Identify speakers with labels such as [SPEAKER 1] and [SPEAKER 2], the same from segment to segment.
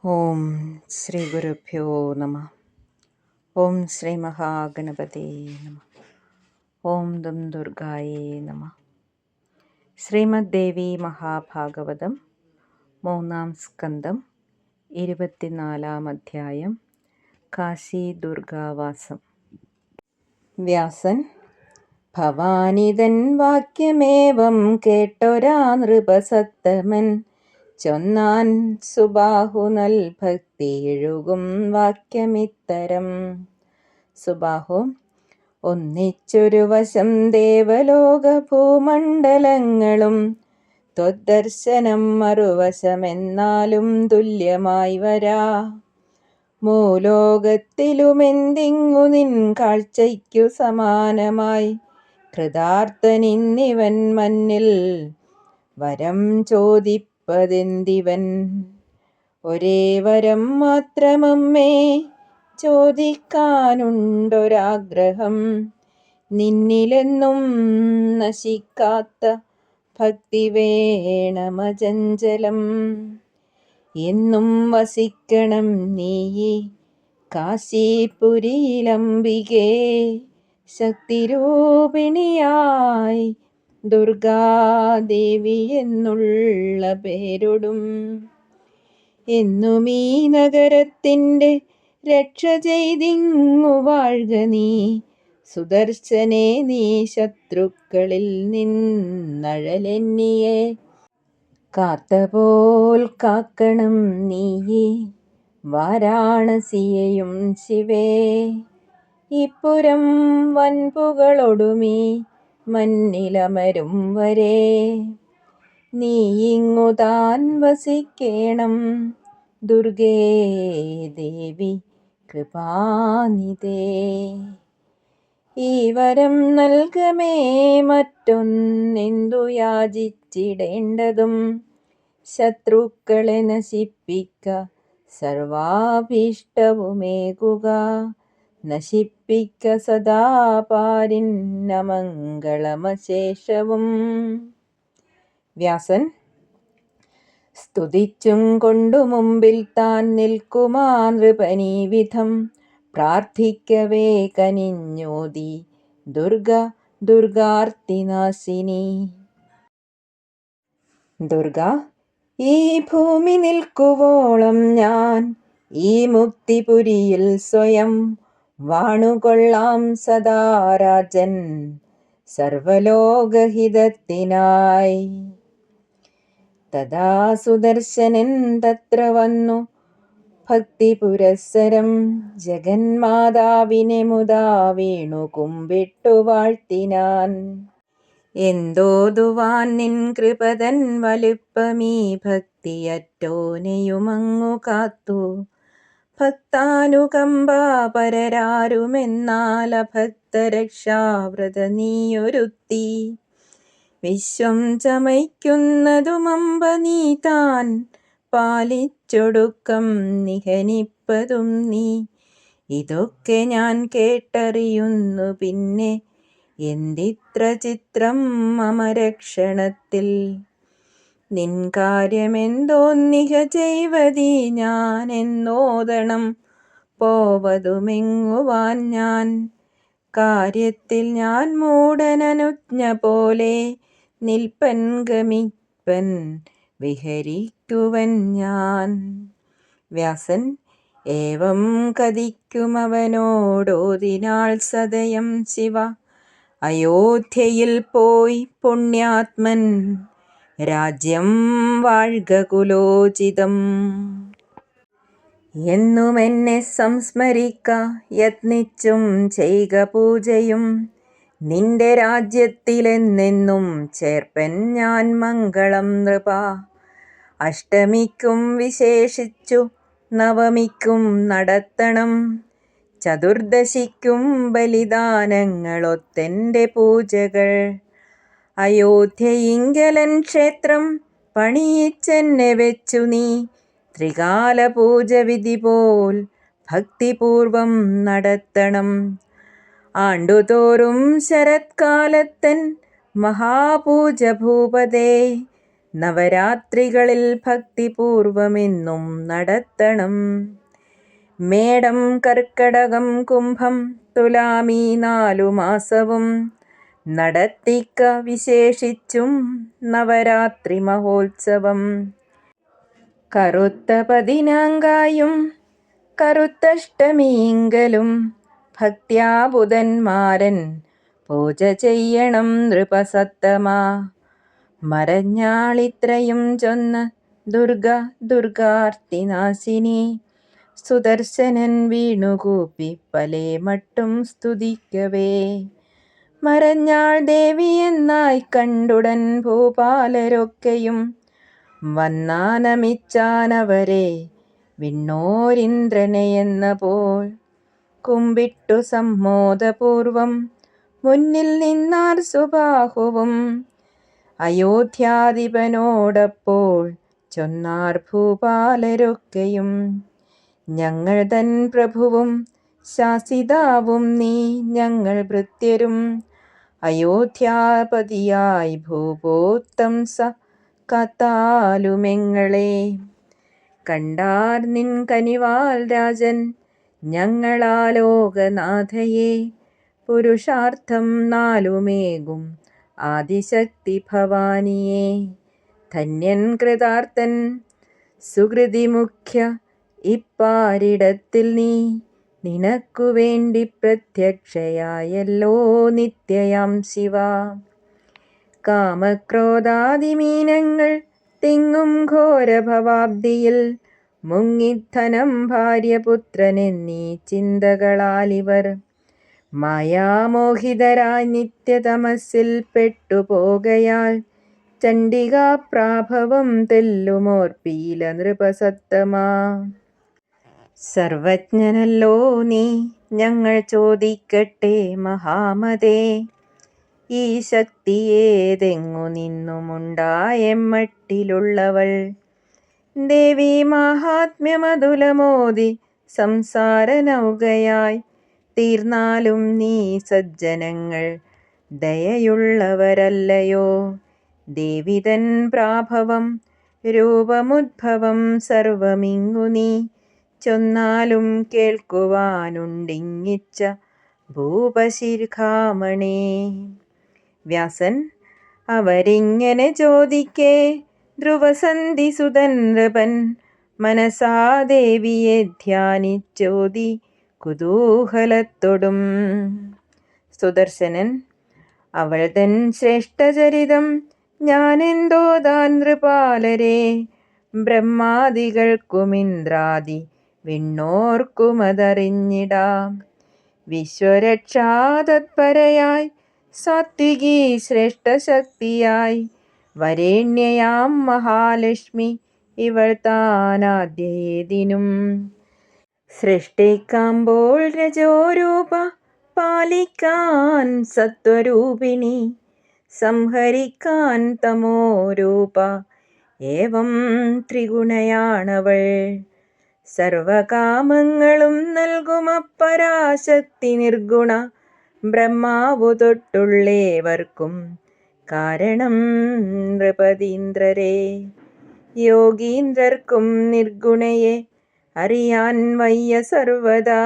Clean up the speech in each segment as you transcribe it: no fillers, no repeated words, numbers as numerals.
[SPEAKER 1] ഓം ശ്രീ ഗുരുഭ്യോ നമ. ഓം ശ്രീ മഹാഗണപതേ നമ. ഓം ദം ദുർഗായേ നമ. ശ്രീമദ് ദേവി മഹാഭാഗവതം 3-ാം സ്കന്ധം 24-ാം അധ്യായം. കാശി ദുർഗാവാസം. വ്യാസൻ: ഭവാനിതൻ വാക്യമേവം കേട്ടൊരാ നൃപസത്തമൻ ചൊന്നാൻ സുബാഹു നൽഭക്തിയൊഴുകും വാക്യമിത്തരം. സുബാഹു: ഒന്നിച്ചൊരു വശം ദേവലോക ഭൂമണ്ഡലങ്ങളും ത്വദ്ദർശനം മറുവശമെന്നാലും തുല്യമായി വരാ. മൂലോകത്തിലുമെന്തിങ്ങു നിൻ കാഴ്ചയ്ക്കു സമാനമായി കൃതാർത്ഥനിന്നിവൻ മന്നിൽ വരം ചോദിപ്പതെന്തിവൻ. ഒരേ വരം മാത്രമമ്മേ ചോദിക്കാനുണ്ടൊരാഗ്രഹം, നിന്നിലെന്നും നശിക്കാത്ത ഭക്തി വേണമചഞ്ചലം. എന്നും വസിക്കണം നീ കാശിപുരിയിലംബികേ, ശക്തിരൂപിണിയായി ദുർഗാദേവി എന്നുള്ള പേരൊടും. എന്നും ഈ നഗരത്തിൻ്റെ രക്ഷ ചെയ്തിങ്ങു വാഴ്ക നീ, സുദർശനേ നീ ശത്രുക്കളിൽ നിന്നഴലെന്നിയെ കാത്തപോൽ കാക്കണം നീ വാരാണസിയെയും ശിവേ. ഇപ്പുരം വൻപുകളൊടുമീ മന്നിലമരും വരെ നീയിങ്ങു താൻ വസിക്കേണം ദുർഗേ ദേവി കൃപാനിധേ. ഈ വരം നൽകമേ മറ്റൊന്നെന്തു യാചിച്ചിടേണ്ടതും, ശത്രുക്കളെ നശിപ്പിക്ക സർവാഭീഷ്ടവുമേകുക, നശിപ്പിക്ക സദാ പാരിന്നമംഗളമശേഷവും. വ്യാസൻ: സ്തുതിച്ചും കൊണ്ടു മുമ്പിൽ താൻ നിൽക്കുമാ നൃപനീ വിധം പ്രാർത്ഥിക്കവേ കനിഞ്ഞോതി ദുർഗ ദുർഗാർത്തിനാശിനി. ദുർഗ: ഈ ഭൂമി നിൽക്കുവോളം ഞാൻ ഈ മുക്തിപുരിയിൽ സ്വയം വാണുകൊള്ളാം സദാ രാജൻ സർവലോകഹിതത്തിനായി. തഥാ സുദർശനൻ തത്ര വന്നു ഭക്തിപുരസ്സരം ജഗന്മാതാവിനെ മുദാ വീണു കുമ്പിട്ടു വാഴ്ത്തിനാൻ. എന്തോതുവാൻ നിൻ കൃപതൻ വലുപ്പമീ ഭക്തിയറ്റോനെയുമങ്ങു കാത്തു. ഭക്താനുകമ്പാപരരാരുമെന്നാൽ അഭക്തരക്ഷാവ്രത നീയൊരുത്തി. വിശ്വം ചമയ്ക്കുന്നതുമമ്പ നീ താൻ പാലിച്ചൊടുക്കം നിഹനിപ്പതും നീ. ഇതൊക്കെ ഞാൻ കേട്ടറിയുന്നു പിന്നെ എന്തിത്ര ചിത്രം മമരക്ഷണത്തിൽ. നിൻ കാര്യമെന്തോന്നിഹ ചെയ്വതി ഞാൻ എന്നോദണം പോവതുമെങ്ങുവാൻ ഞാൻ. കാര്യത്തിൽ ഞാൻ മൂഢനനുജ്ഞ പോലെ നിൽപ്പൻ ഗമിപ്പൻ വിഹരിക്കുവൻ ഞാൻ. വ്യാസൻ: ഏവം കഥിക്കുമവനോടോതിനാൾ സദയം ശിവ. അയോധ്യയിൽ പോയി പുണ്യാത്മൻ രാജ്യം വാഴ്ക കുലോചിതം. എന്നുമെന്നെ സംസ്മരിക്ക യത്നിച്ചും ചെയ്ക പൂജയും, നിന്റെ രാജ്യത്തിലെന്നെന്നും ചേർപ്പൻ ഞാൻ മംഗളം നൃപ. അഷ്ടമിക്കും വിശേഷിച്ചു നവമിക്കും നടത്തണം, ചതുർദശിക്കും ബലിദാനങ്ങളൊത്തെൻ്റെ പൂജകൾ. അയോധ്യയിങ്കലൻ ക്ഷേത്രം പണിയിച്ചെന്നെ വെച്ചു നീ, ത്രികാല പൂജ വിധി പോൽ ഭക്തിപൂർവം നടത്തണം. ആണ്ടുതോറും ശരത്കാലത്തൻ മഹാപൂജ ഭൂപതേ, നവരാത്രികളിൽ ഭക്തിപൂർവമെന്നും നടത്തണം. മേടം, കർക്കടകം, കുംഭം, തുലാമീ 4 മാസവും നടത്തിക്ക വിശേഷിച്ചും നവരാത്രി മഹോത്സവം. കറുത്ത 14 കറുത്തഷ്ടമിയിങ്കലും ഭക്ത്യാ ബുധന്മാരൻ പൂജ ചെയ്യണം നൃപസത്തമാ. മറഞ്ഞാളിത്രയും ചൊന്ന ദുർഗ ദുർഗാർത്തിനാശിനി സുദർശനൻ വീണുകൂപ്പി പലേ മട്ടും സ്തുതിക്കവേ. മറഞ്ഞാൾ ദേവിയെന്നായി കണ്ടുടൻ ഭൂപാലരൊക്കെയും വന്നാനമിച്ചാനവരെ വിണ്ണോരിന്ദ്രനെയെന്ന പോൽ. കുമ്പിട്ടു സമ്മോദപൂർവം മുന്നിൽ നിന്നാർ സുബാഹുവും അയോധ്യാധിപനോടപ്പോൾ ചൊന്നാർ ഭൂപാലരൊക്കെയും. ഞങ്ങൾ തൻ പ്രഭുവും ശാസിതാവും നീ ഞങ്ങൾ ഭൃത്യരും അയോധ്യാപതിയായി ഭൂപോത്തംസ കാത്താലുമെങ്ങളെ. കണ്ടാർ നിൻ കനിവാൽ രാജൻ ഞങ്ങളാലോകനാഥയെ പുരുഷാർത്ഥം 4 ആദിശക്തി ഭവാനിയെ. ധന്യൻ കൃതാർത്ഥൻ സുകൃതിമുഖ്യ ഇപ്പാരിടത്തിൽ നീ നിനക്കു വേണ്ടി പ്രത്യക്ഷയായല്ലോ നിത്യയാം ശിവ. കാമക്രോധാദിമീനങ്ങൾ തിങ്ങും ഘോരഭവാബ്ദിയിൽ മുങ്ങിധനം ഭാര്യപുത്രനെന്നീ ചിന്തകളാലിവർ മായാമോഹിതരായി നിത്യതമസ്സിൽ പെട്ടുപോകയാൽ ചണ്ഡികാപ്രാഭവം തെല്ലുമോർപ്പീല നൃപസത്തമാ. സർവജ്ഞനല്ലോ നീ ഞങ്ങൾ ചോദിക്കട്ടെ മഹാമതേ, ഈ ശക്തിയേതെങ്ങു നിന്നുമുണ്ടായെമ്മട്ടിലുള്ളവൾ? ദേവി മാഹാത്മ്യമതുലമോദി സംസാരനൗകയായി തീർന്നാലും നീ സജ്ജനങ്ങൾ ദയയുള്ളവരല്ലയോ. ദേവിതൻ പ്രാഭവം രൂപമുദ്ഭവം സർവമിങ്ങു നീ ചൊന്നാലും കേൾക്കുവാനുണ്ടിങ്ങിച്ച ഭൂപശിഖാമണേ. വ്യാസൻ അവരിങ്ങനെ ചോദിക്കേ ധ്രുവസന്ധിസുതൻ നൃപൻ മനസാ ദേവിയെ ധ്യാനിച്ചോതി കുതൂഹലത്തൊടും. സുദർശനൻ അവൾ തൻ ശ്രേഷ്ഠചരിതം ഞാനെന്തോതാൻ നൃപാലരെ. ബ്രഹ്മാദികൾക്കുമിന്ദ്രാദി വിണ്ണോർക്കുമതറിഞ്ഞിടാം. വിശ്വരക്ഷാതത്പരയായി സാത്വികീ ശ്രേഷ്ഠശക്തിയായി വരേണ്യയാം മഹാലക്ഷ്മി ഇവൾ താനാദ്യേതിനും. സൃഷ്ടിക്കാമ്പോൾ രജോരൂപ, പാലിക്കാൻ സത്വരൂപിണി, സംഹരിക്കാൻ തമോരൂപ, ഏവം ത്രിഗുണയാണവൾ. സർവകാമങ്ങളും നൽകുമപ്പരാശക്തി നിർഗുണ, ബ്രഹ്മാവു തൊട്ടുള്ളേവർക്കും കാരണം നൃപതീന്ദ്രരെ. യോഗീന്ദ്രർക്കും നിർഗുണയെ അറിയാൻ വയ്യ സർവദാ,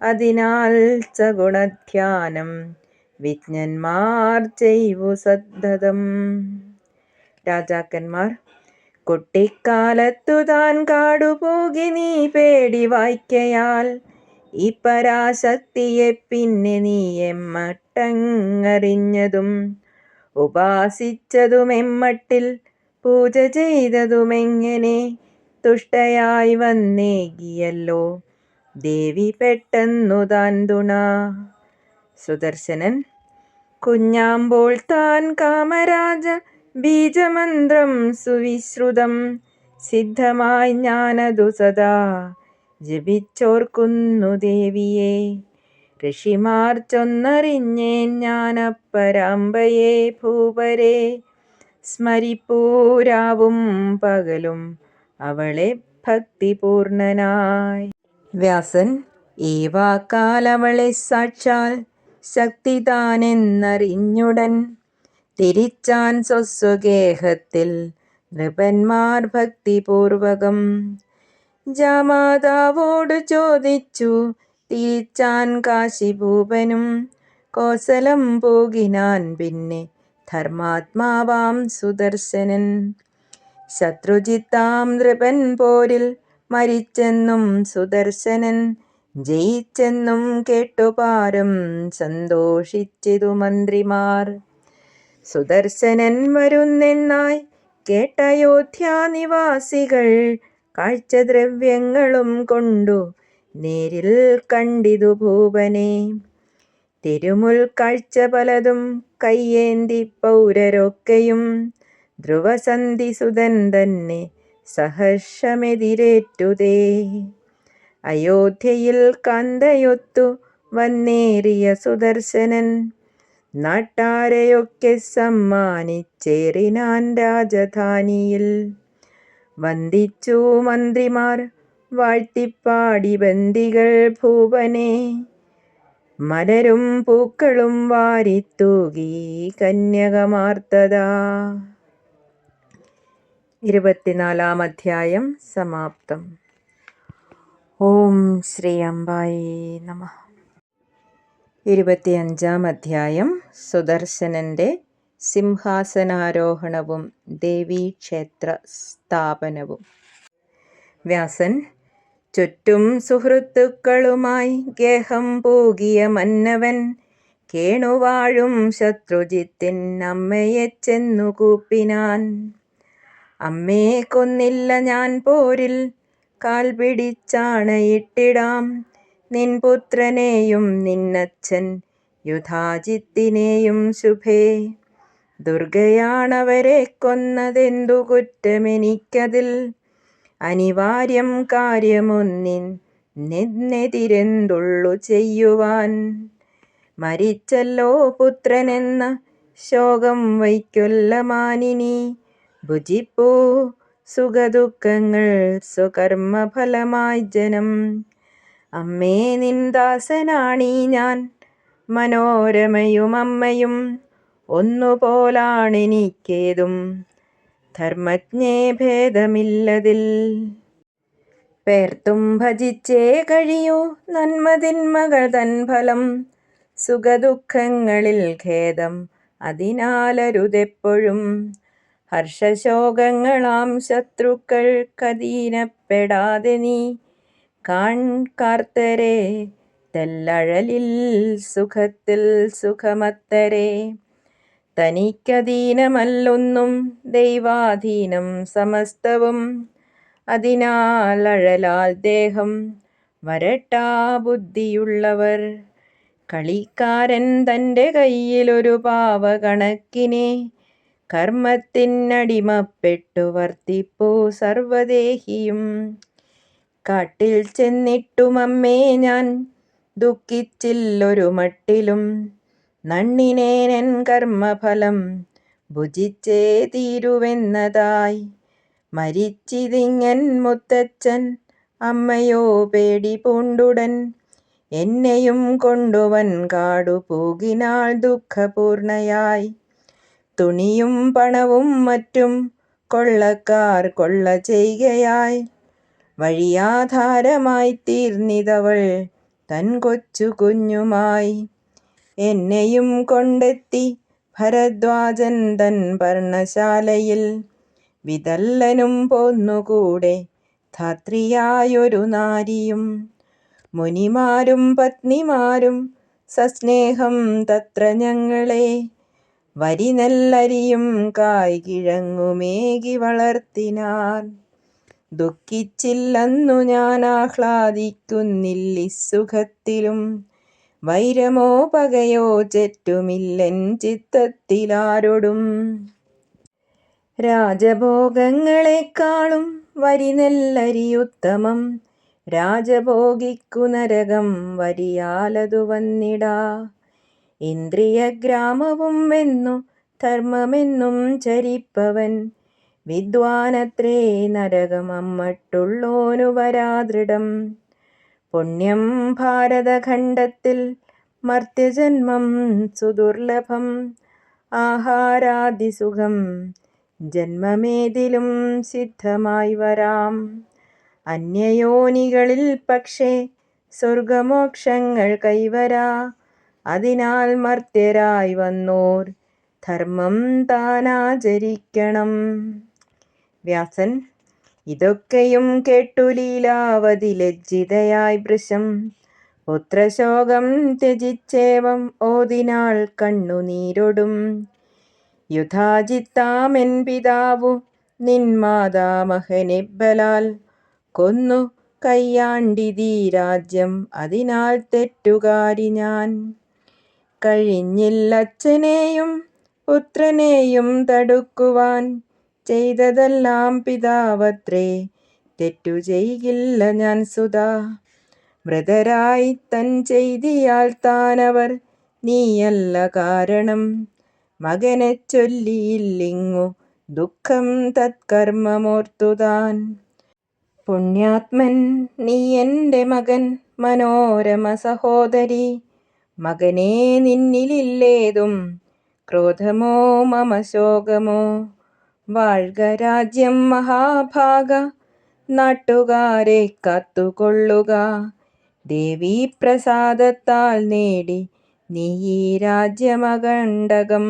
[SPEAKER 1] അതിനാൽ സഗുണധ്യാനം വിജ്ഞന്മാർ ചെയ്വു സദ്ദതം. രാജാക്കന്മാർ കുട്ടിക്കാലത്തു താൻ കാടുപോകി നീ പേടി വായ്ക്കയാൽ ഈ പരാശക്തിയെ പിന്നെ നീ എമ്മട്ടങ്ങറിഞ്ഞതും ഉപാസിച്ചതുമെമ്മട്ടിൽ പൂജ ചെയ്തതുമെങ്ങനെ തുഷ്ടയായി വന്നേകിയല്ലോ ദേവി പെട്ടെന്നു താൻ തുണ. സുദർശനൻ കുഞ്ഞാമ്പോൾ താൻ കാമരാജ ബീജമന്ത്രം സുവിശ്രുതം സിദ്ധമായി ഞാനതു സദാ ജപിച്ചോർക്കുന്നു ദേവിയെ. ഋഷിമാർ ചൊന്നറിഞ്ഞേൻ ഞാനപ്പരാമ്പയെ ഭൂപരെ, സ്മരിപ്പൂരാവും പകലും അവളെ ഭക്തിപൂർണനായി. വ്യാസൻ ഈ വാക്കാൽ അവളെ സാക്ഷാൽ ശക്തി താനെന്നറിഞ്ഞുടൻ തിരിച്ചാൻ സ്വസ്വഗേഹത്തിൽ നൃപന്മാർ ഭക്തിപൂർവകം ജാമാതാവോടു ചോദിച്ചു തിരിച്ചാൻ കാശിഭൂപനും. കോസലം പോകിനാൻ പിന്നെ ധർമാത്മാവാം സുദർശനൻ. ശത്രുജിത്താം നൃപൻ പോരിൽ മരിച്ചെന്നും സുദർശനൻ ജയിച്ചെന്നും കേട്ടുപാരം സന്തോഷിച്ചിതു മന്ത്രിമാർ. സുദർശനൻ വരുന്നെന്നായി കേട്ടയോധ്യാനിവാസികൾ കാഴ്ചദ്രവ്യങ്ങളും കൊണ്ടു നേരിൽ കണ്ടിതു ഭൂപനെ. തിരുമുൽ കാഴ്ച പലതും കയ്യേന്തി പൗരരൊക്കെയും ധ്രുവസന്ധിസുതൻ തന്നെ സഹർഷമെതിരേറ്റുതേ. അയോധ്യയിൽ കാന്തയൊത്തു വന്നേറിയ സുദർശനൻ നാട്ടാരെയൊക്കെ സമ്മാനിച്ചേറിനാൻ രാജധാനിയിൽ. വന്ദിച്ചു മന്ത്രിമാർ വാഴ്ത്തിപ്പാടി ബന്ദികൾ ഭൂപനെ. മലരും പൂക്കളും വാരിത്തൂകി കന്യകമാർത്തതാ. 24-ാം അധ്യായം സമാപ്തം. ഓം ശ്രീ അംബായേ നമഃ. 25-ാം അധ്യായം സുദർശനന്റെ സിംഹാസനാരോഹണവും ദേവീക്ഷേത്ര സ്ഥാപനവും. വ്യാസൻ ചുറ്റും സുഹൃത്തുക്കളുമായി ഗേഹം പൂകിയ മന്നവൻ കേണുവാഴും ശത്രുജിത്തിൻ അമ്മയെ ചെന്നു കൂപ്പിനാൻ. അമ്മേ, കൊന്നില്ല ഞാൻ പോരിൽ, കാൽ പിടിച്ചാണയിട്ടിടാം നിൻ പുത്രനെയും നിന്നച്ഛൻ യുധാജിത്തിനെയും ശുഭേ. ദുർഗയാണവരെ കൊന്നതെന്തു കുറ്റമെനിക്കതിൽ, അനിവാര്യം കാര്യമൊന്നിനെതിരെന്തുള്ളു ചെയ്യുവാൻ. മരിച്ചല്ലോ പുത്രനെന്ന ശോകം വയ്ക്കൊല്ല മാനിനി, ഭുജിപ്പൂ സുഖദുഃഖങ്ങൾ സ്വകർമ്മഫലമായി ജനം. അമ്മേ, നിൻ ദാസനാണീ ഞാൻ, മനോരമയും അമ്മയും ഒന്നുപോലാണെനിക്കേതും, ധർമ്മജ്ഞേ ഭേദമില്ലതിൽ. പേർത്തും ഭജിച്ചേ കഴിയൂ നന്മതിന്മകൾ തൻ ഫലം, സുഖദുഃഖങ്ങളിൽ ഖേദം അതിനാലരുതെപ്പോഴും. ഹർഷശോകങ്ങളാം ശത്രുക്കൾക്കധീനപ്പെടാതെ നീ കാർത്തരെ തെല്ലഴലിൽ സുഖത്തിൽ സുഖമത്തരെ. തനിക്കധീനമല്ലൊന്നും ദൈവാധീനം സമസ്തവും, അതിനാലഴലാൽ ദേഹം വരട്ടാ ബുദ്ധിയുള്ളവർ. കളിക്കാരൻ തൻ്റെ കയ്യിലൊരു പാവ കണക്കിനെ കർമ്മത്തിനടിമപ്പെട്ടു വർത്തിപ്പൂ സർവദേഹിയും. കാട്ടിൽ ചെന്നിട്ടുമമ്മേ ഞാൻ ദുഃഖിച്ചില്ലൊരു മട്ടിലും, നണ്ണിനേനൻ കർമ്മഫലം ഭുജിച്ചേ തീരുവെന്നതായി. മരിച്ചിതിങ്ങൻ മുത്തച്ഛൻ അമ്മയോ പേടി പൂണ്ടുടൻ, എന്നെയും കൊണ്ടുവൻ കാടു പൂകിനാൾ ദുഃഖപൂർണയായി. തുണിയും പണവും മറ്റും കൊള്ളക്കാർ കൊള്ള ചെയ്കയാൽ, വഴിയാധാരമായി തീർന്നിതവൾ തൻ കൊച്ചു കുഞ്ഞുമായി. എന്നെയും കൊണ്ടെത്തി ഭരദ്വാജൻ തൻ പർണശാലയിൽ, വിതല്ലനും പോന്നുകൂടെ ധാത്രിയായൊരു നാരിയും. മുനിമാരും പത്നിമാരും സസ്നേഹം തത്ര ഞങ്ങളെ, വരിനെല്ലരിയും കായ്കിഴങ്ങുമേകി വളർത്തിനാർ. ദുഃഖിച്ചില്ലന്നു ഞാൻ ആഹ്ലാദിക്കുന്നില്ലിസുഖത്തിലും, വൈരമോ പകയോ ചെറ്റുമില്ലെൻ ചിത്തത്തിലാരൊടും. രാജഭോഗങ്ങളെക്കാളും വരിനെല്ലരിയുത്തമം, രാജഭോഗിക്കു നരകം വരിയാലതു വന്നിടാ. ഇന്ദ്രിയഗ്രാമവും വെന്നു ധർമ്മമെന്നും ചരിപ്പവൻ, വിദ്വാനത്രേ നരകമമ്മട്ടുള്ളോനു വരാദൃഢം. പുണ്യം ഭാരതഖണ്ഡത്തിൽ മർത്യജന്മം സുദുർലഭം, ആഹാരാദിസുഖം ജന്മമേതിലും സിദ്ധമായി വരാം. അന്യയോനികളിൽ പക്ഷേ സ്വർഗമോക്ഷങ്ങൾ കൈവരാ. അതിനാൽ മർത്യരായി വന്നോർ ധർമ്മം താനാചരിക്കണം. വ്യാസൻ ഇതൊക്കെയും കേട്ടു ലീലാവതി ലജ്ജിതയായി വൃഷം. പുത്രശോകം ത്യജിച്ചേവം ഓതിനാൾ കണ്ണുനീരൊടും. യുധാജിത്താമെൻ പിതാവു നിൻ മാതാമഹനെ ബലാൽ കൊന്നു കയ്യാണ്ടിതീ രാജ്യം. അതിനാൽ തെറ്റുകാരി ഞാൻ. കഴിഞ്ഞില്ലച്ഛനെയും പുത്രനെയും തടുക്കുവാൻ. ചെയ്തതെല്ലാം പിതാവത്രേ, തെറ്റു ചെയ്യില്ല ഞാൻ സുതാ. മൃതരായി തൻ ചെയ്തിയാൽ താനവർ നീയല്ല കാരണം. മകനെ ചൊല്ലിയില്ലിങ്ങു ദുഃഖം തത്കർമ്മമോർത്തുതാൻ. പുണ്യാത്മൻ നീ എൻ്റെ മകൻ മനോരമ സഹോദരി. മകനേ നിന്നിലില്ലേതും ക്രോധമോ മമ ശോകമോ. വാഴ്ക രാജ്യം മഹാഭാഗ, നാട്ടുകാരെ കാത്തുകൊള്ളുക. ദേവീ പ്രസാദത്താൽ നേടി നീ ഈ രാജ്യമകണ്ടകം.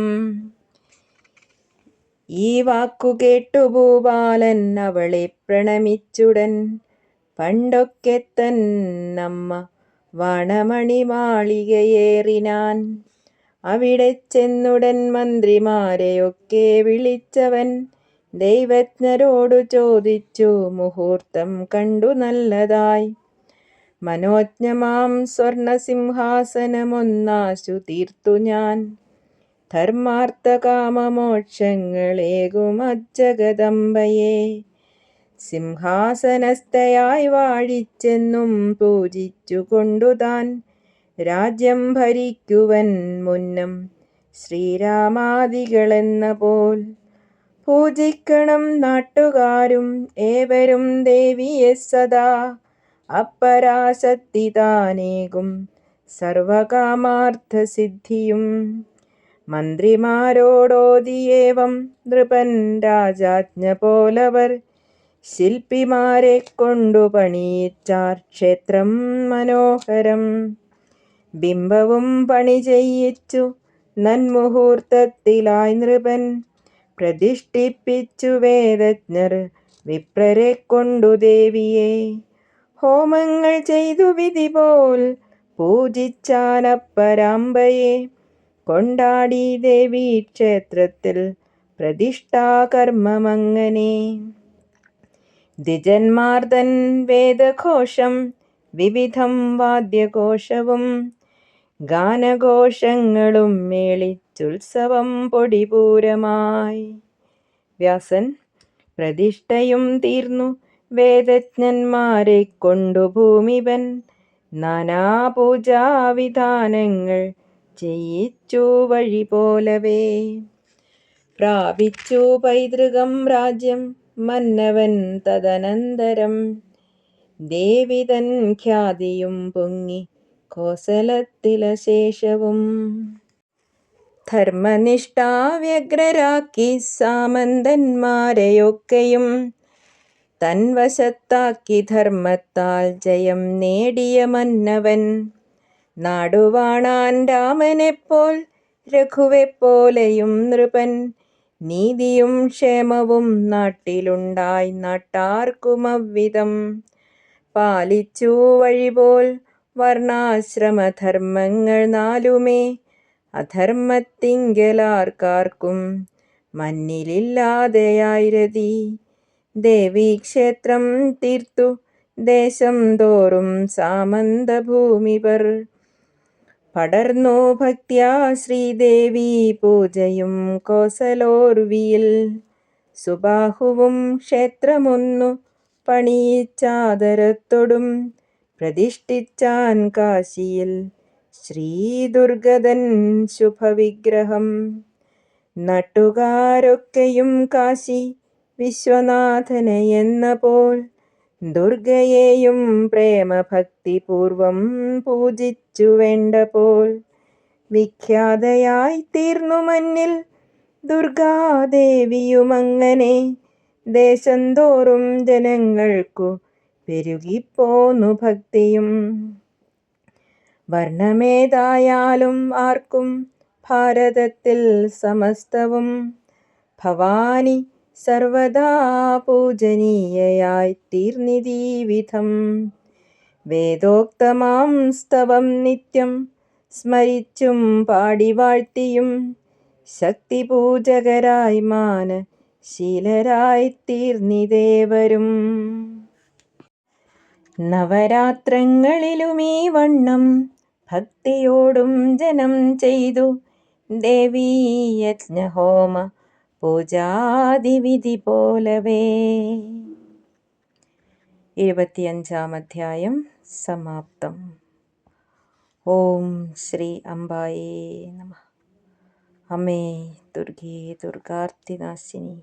[SPEAKER 1] ഈ വാക്കു കേട്ടു ഭൂപാലൻ അവളെ പ്രണമിച്ചുടൻ. പണ്ടൊക്കെ തന്നമ്മ വാണമണി മാളികയേറിനാൻ. അവിടെ ചെന്നുടൻ മന്ത്രിമാരെയൊക്കെ വിളിച്ചവൻ. ദൈവജ്ഞരോടു ചോദിച്ചു മുഹൂർത്തം കണ്ടു നല്ലതായി. മനോജ്ഞമാം സ്വർണസിംഹാസനമൊന്നാശു തീർത്തു ഞാൻ. ധർമാർത്ഥകാമമോക്ഷങ്ങളേകുമജ്ജഗദംബയെ. സിംഹാസനസ്ഥയായി വാഴിച്ചെന്നും പൂജിച്ചു കൊണ്ടുതാൻ. രാജ്യം ഭരിക്കുവൻ മുന്നം ശ്രീരാമാദികളെന്ന പോൽ. പൂജിക്കണം നാട്ടുകാരും ഏവരും ദേവിയെ സദാ. അപ്പരാശക്തി താനേകും സർവകാമാർത്ഥസിദ്ധിയും. മന്ത്രിമാരോടോതിയേവം നൃപൻ രാജാജ്ഞ പോലവർ. ശില്പിമാരെ കൊണ്ടു പണിയിച്ചാർ ക്ഷേത്രം മനോഹരം. ബിംബവും പണി ചെയ്യിച്ചു നന്മുഹൂർത്തത്തിലായി നൃപൻ. പ്രതിഷ്ഠിപ്പിച്ചു വേദജ്ഞർ വിപ്രരെ കൊണ്ടു ദേവിയെ. ഹോമങ്ങൾ ചെയ്തു വിധി പോൽ പൂജിച്ചാനപ്പരാമ്പയെ. കൊണ്ടാടി ദേവീ ക്ഷേത്രത്തിൽ പ്രതിഷ്ഠാകർമ്മമങ്ങനെ. ദ്വിജന്മാർതൻ വേദഘോഷം വിവിധം വാദ്യഘോഷവും. ഗാനഘോഷങ്ങളും മേളിച്ചുത്സവം പൊടിപൂരമായി. വ്യാസൻ പ്രതിഷ്ഠയും തീർന്നു വേദജ്ഞന്മാരെ കൊണ്ടു ഭൂമിപൻ. നാനാപൂജാവിധാനങ്ങൾ ചെയ്യിച്ചു വഴി പോലവേ. പ്രാപിച്ചു പൈതൃകം രാജ്യം മന്നവൻ തദനന്തരം. ദേവിതൻ ഖ്യാതിയും പൊങ്ങി കോസലത്തിലശേഷവും. ധർമ്മനിഷ്ഠാവ്യഗ്രരാക്കി സാമന്തന്മാരെയൊക്കെയും. തൻവശത്താക്കി ധർമ്മത്താൽ ജയം നേടിയ മന്നവൻ. നാടുവാണാൻ രാമനെപ്പോൽ രഘുവെപ്പോലെയും നൃപൻ. നീതിയും ക്ഷേമവും നാട്ടിലുണ്ടായി നാട്ടാർക്കുമവ്വിധം. പാലിച്ചു വഴിപോൽ വർണ്ണാശ്രമധർമ്മങ്ങൾ നാലുമേ. അധർമ്മത്തിങ്കലാർക്കാർക്കും മന്നിലില്ലാതെയായി രതി. ദേവീക്ഷേത്രം തീർത്തു ദേശം തോറും സാമന്തഭൂമിപർ. പടർന്നു ഭക്ത്യാ ശ്രീദേവീ പൂജയും കോസലോർവിയിൽ. സുബാഹുവും ക്ഷേത്രമൊന്നു പണിയിച്ചാദരത്തൊടും. പ്രതിഷ്ഠിച്ചാൻ കാശിയിൽ ശ്രീദുർഗതൻ ശുഭവിഗ്രഹം. നാട്ടുകാരൊക്കെയും കാശി വിശ്വനാഥനെ എന്ന പോൽ. ദുർഗയെയും പ്രേമഭക്തിപൂർവം പൂജിച്ചു വേണ്ട പോൽ. വിഖ്യാതയായി തീർന്നു മന്നിൽ ദുർഗാദേവിയുമങ്ങനെ ദേശം തോറും ജനങ്ങൾക്കു പെരുകിപ്പോന്നു ഭക്തിയും. വർണ്ണമേതായാലും ആർക്കും ഭാരതത്തിൽ സമസ്തവും ഭവാനി സർവദാ പൂജനീയയായി തീർന്നിതീ വിധം. വേദോക്തമാം സ്തവം നിത്യം സ്മരിച്ചും പാടി വാഴ്ത്തിയും ശക്തിപൂജകരായി മാനശീലരായി തീർന്നിദേവരും. നവരാത്രങ്ങളിലുമീ വണ്ണം ഭക്തിയോടും ജനം ചെയ്തു ദേവീയജ്ഞഹോമ പൂജാദിവിധി പോലവേ. 25-ാം അധ്യായം സമാപ്തം. ഓം ശ്രീ അംബായേ നമഃ. അമ്മേ ദുർഗേ ദുർഗാർത്തിനാശിനി